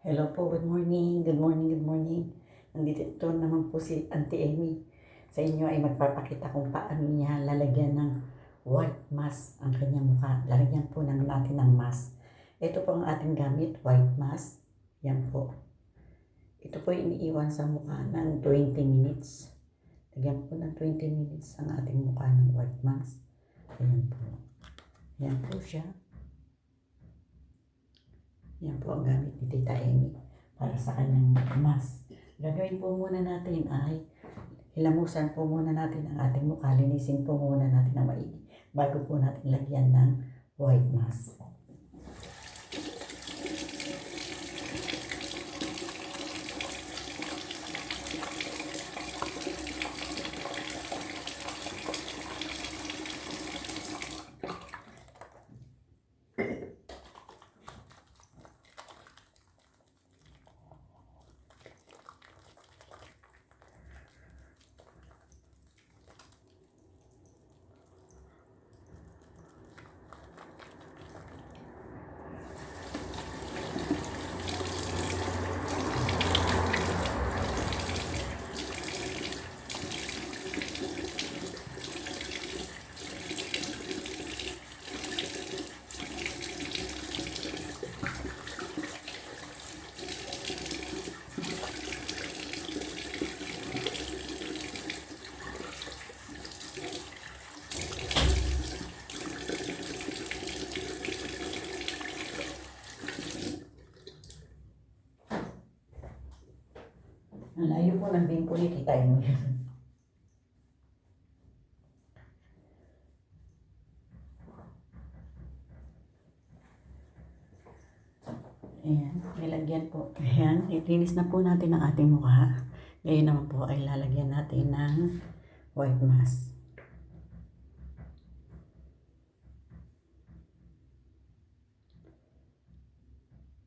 Hello po, good morning, good morning, good morning. Nandito naman po si Auntie Amy. Sa inyo ay magpapakita kung paano niya lalagyan ng white mask ang kanyang mukha. Lalagyan po natin ng mask. Ito po ang ating gamit, white mask. Yan po. Ito po iniiwan sa mukha ng 20 minutes. Lagyan po ng 20 minutes ang ating mukha ng white mask. Ayan po. Yan po siya. Yan po ang gamit ni Tita Amy para sa kanyang mask. Gagawin po muna natin ay hilamusan po muna natin ang ating mukha. Linisin po muna natin ang maigi bago po natin lagyan ng white mask. Ang layo po ng bimpo ni Tita Amy. Ayan, nilagyan po. Ayan, ilinis na po natin ang ating mukha. Ngayon naman po ay lalagyan natin ng white mask.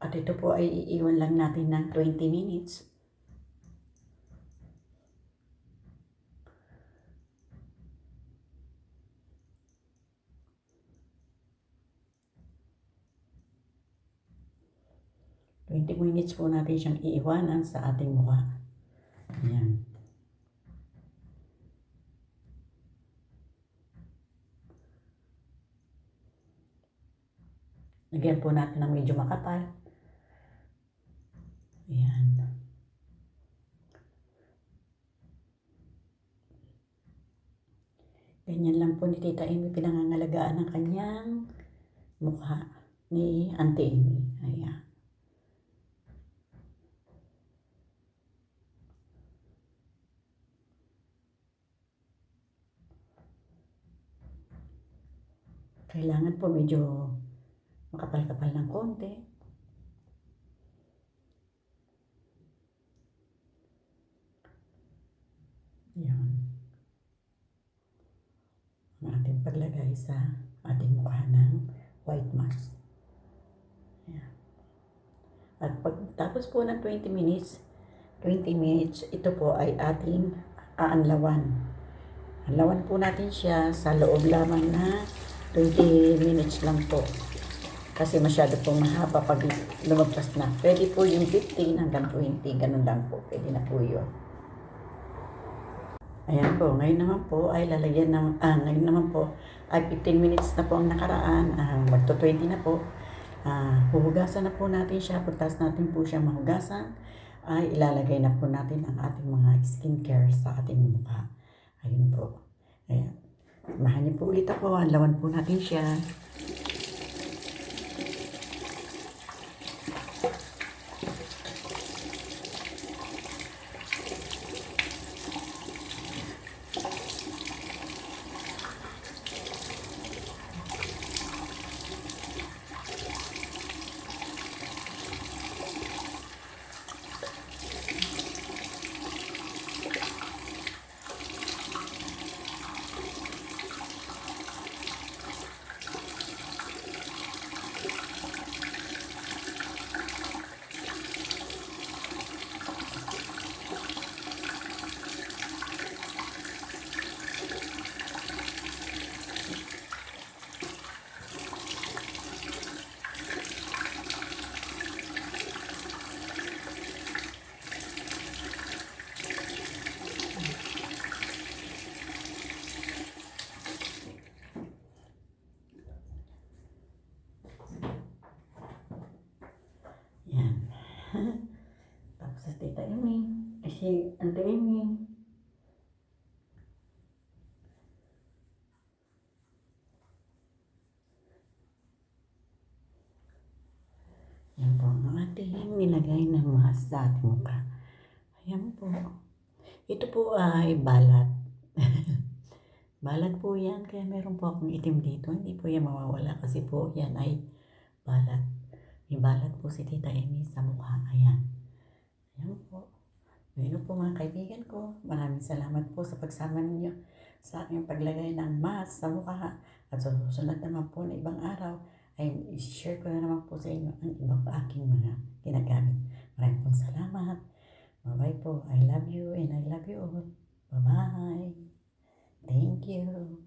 At ito po ay iiwan lang natin ng 20 minutes. Minutes po natin siyang iiwanan sa ating mukha. Ayan. Lagyan po natin ng medyo makapal. Ayan. Ganyan lang po ni Tita Amy pinangangalagaan ng kanyang mukha ni Auntie Amy. Ayan. Kailangan po medyo makapal-kapal ng konti. Ayan. Ang ating paglagay sa ating mukha ng white mask. Ayan. At pagtapos po ng 20 minutes, ito po ay ating aanlawan. Anlawan po natin siya sa loob lamang na 20 minutes lang po. Kasi masyado pong mahaba pag lumagpas na. Pwede po yung 15 hanggang 20, ganun lang po. Pwede na po yun. Ayan po, ngayon naman po ay lalagyan ng, ngayon naman po ay 15 minutes na po ang nakaraan. Magto 20 na po. Huhugasan na po natin siya. Pagtas natin po siya mahugasan, ay ilalagay na po natin ang ating mga skincare sa ating mukha. Ayun po. Ayan. Samahan niyo po ulit ako. Anlawan po natin siya. Tapos sa Tita Amy. Ay si Ante Amy. Yan po ang ating nilagay na mask sa ating mukha. Ayan po. Ito po ay balat. Balat po yan, kaya meron po akong itim dito. Hindi po yan mawawala kasi po yan ay balat. May balat po si Tita Amy sa mukha. Ayan. Ayan po. Ngayon po mga kaibigan ko, maraming salamat po sa pagsama ninyo sa aking paglagay ng mask sa mukha. At sa susunod naman po na ibang araw, ay i-share ko na naman po sa inyo ang ibang aking mga ginagamit. Maraming pong salamat. Bye-bye po. I love you and I love you all. Bye-bye. Thank you.